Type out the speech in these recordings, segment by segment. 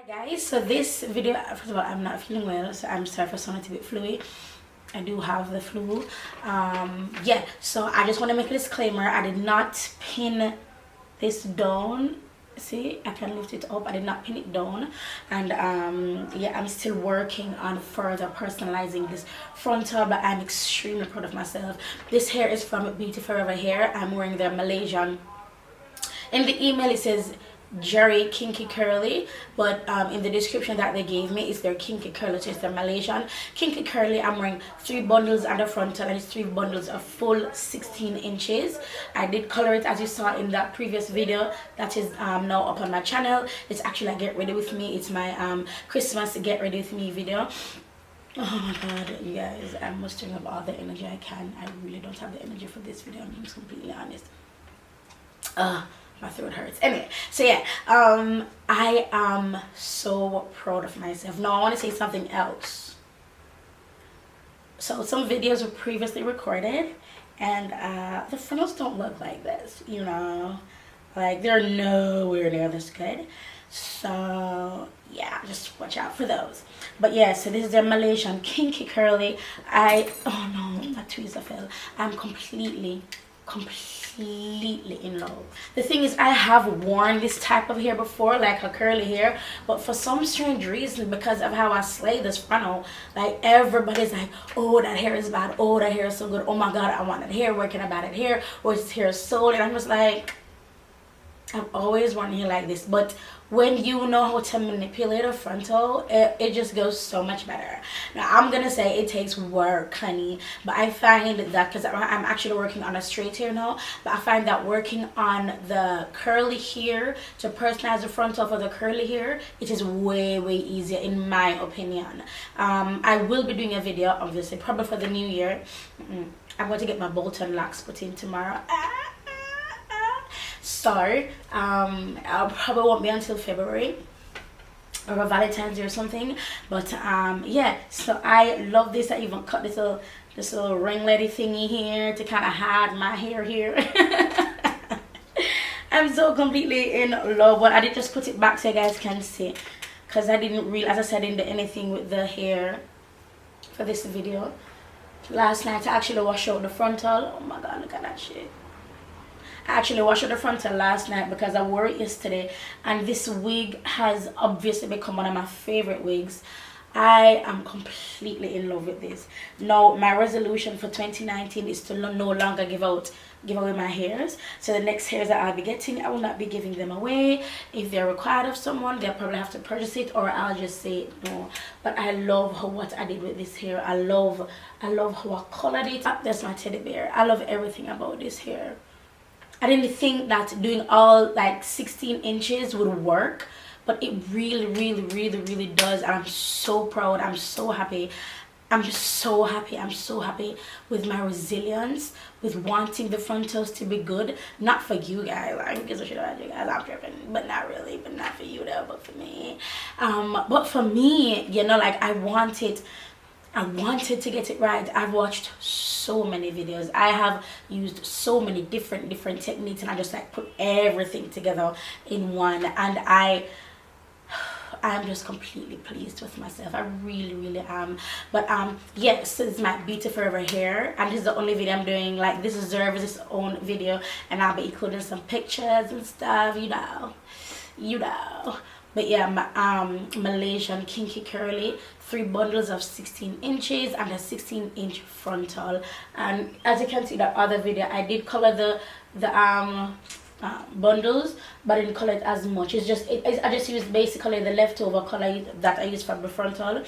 Guys, so this video, first of all, I'm not feeling well, so I'm sorry for sounding a bit fluey. I do have the flu. Yeah, so I just want to make a disclaimer. I did not pin this down. See, I can lift it up. I did not pin it down. And yeah, I'm still working on further personalizing this frontal, but I'm extremely proud of myself. This hair is from BeautyForever hair. I'm wearing their Malaysian. In the email it says Jerry Kinky Curly, but in the description that they gave me, it's their Kinky Curly, so it's their Malaysian Kinky Curly. I'm wearing 3 bundles on the frontal, and it's 3 bundles of full 16 inches. I did color it as you saw in that previous video that is now up on my channel. It's actually a get ready with me. It's my Christmas get ready with me video. Oh my god, you guys, I'm mustering up all the energy I can. I really don't have the energy for this video, I'm being completely honest. My throat hurts. Anyway, so yeah, I am so proud of myself. Now I want to say something else. So some videos were previously recorded, and the frontals don't look like this, you know, like they're nowhere near this good. So yeah, just watch out for those. But yeah, so this is their Malaysian Kinky Curly. Oh no, my tweezer fell. I'm completely in love. The thing is, I have worn this type of hair before, like a curly hair, but for some strange reason, because of how I slay this frontal, like everybody's like, oh, that hair is bad, oh, that hair is so good, oh my god, I want that hair, where can I buy that hair, or is this hair sold? And I'm just like, I've always wanted hair like this. But when you know how to manipulate a frontal, it just goes so much better. Now I'm gonna say it takes work, honey, but I find that, because I'm actually working on a straight hair now, but I find that working on the curly hair to personalize the frontal for the curly hair, it is way easier in my opinion. I will be doing a video, obviously, probably for the new year. I'm going to get my Bolton locks put in tomorrow. So I'll probably won't be until February or a Valentine's Day or something. But yeah, so I love this. I even cut this little ringlety thingy here to kind of hide my hair here. I'm so completely in love. But I did just put it back so you guys can see, because I didn't really, as I said, didn't do anything with the hair for this video. Last night I actually washed out the frontal. Oh my god, look at that shit. I actually washed out the frontal last night because I wore it yesterday, and this wig has obviously become one of my favorite wigs. I am completely in love with this. Now my resolution for 2019 is to no longer give away my hairs. So the next hairs that I'll be getting, I will not be giving them away. If they're required of someone, they'll probably have to purchase it, or I'll just say no. But I love what I did with this hair. I love how I colored it. That's my teddy bear. I love everything about this hair. I didn't think that doing all like 16 inches would work, but it really does. And I'm so proud. I'm so happy. I'm just so happy. I'm so happy with my resilience, with wanting the frontals to be good. Not for you guys. I don't give a shit about you guys. I'm tripping, but not really. But not for you though, but for me. But for me, you know, like I wanted to get it right. I've watched so many videos. I have used so many different techniques, and I just like put everything together in one, and I'm just completely pleased with myself. I really am. But yes, this is my BeautyForever hair, and this is the only video I'm doing. Like, this deserves its own video, and I'll be including some pictures and stuff, you know. But yeah, my Malaysian Kinky Curly, 3 bundles of 16 inches and a 16-inch frontal. And as you can see, the other video, I did color the bundles, but I didn't color it as much. It's just I just used basically the leftover color that I used for the frontal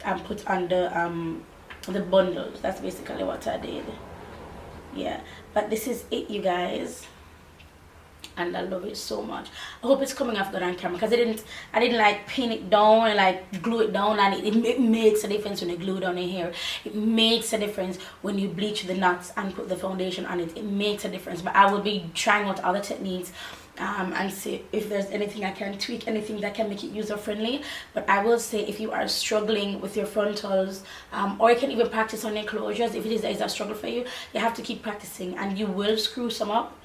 and put on the bundles. That's basically what I did. Yeah, but this is it, you guys, and I love it so much. I hope it's coming off good on camera, because I didn't like pin it down and like glue it down, and it makes a difference when you glue it on your hair. It makes a difference when you bleach the knots and put the foundation on it. It makes a difference. But I will be trying out other techniques and see if there's anything I can tweak, anything that can make it user friendly. But I will say, if you are struggling with your frontals, or you can even practice on your closures, if it is a struggle for you, you have to keep practicing, and you will screw some up.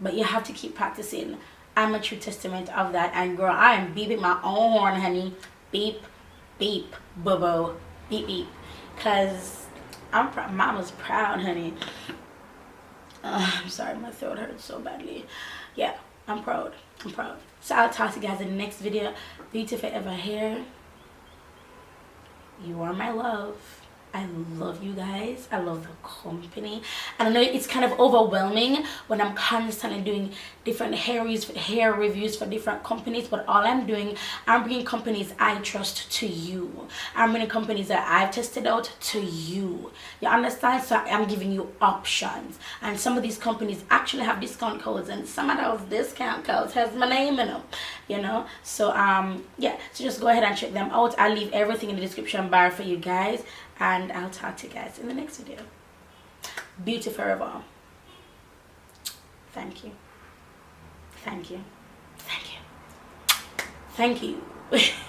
But you have to keep practicing. I'm a true testament of that. And girl, I am beeping my own horn, honey. Beep, beep, boo-boo, beep, beep. Because mama's proud, honey. I'm sorry, my throat hurts so badly. Yeah, I'm proud. I'm proud. So I'll talk to you guys in the next video. BeautyForever hair. You are my love. I love you guys. I love the company. And I know it's kind of overwhelming when I'm constantly doing different hair reviews for different companies, but all I'm doing, I'm bringing companies I trust to you. I'm bringing companies that I've tested out to you. You understand? So I'm giving you options. And some of these companies actually have discount codes, and some of those discount codes has my name in them, you know? So yeah, so just go ahead and check them out. I'll leave everything in the description bar for you guys. And I'll talk to you guys in the next video. BeautyForever. Thank you. Thank you. Thank you. Thank you.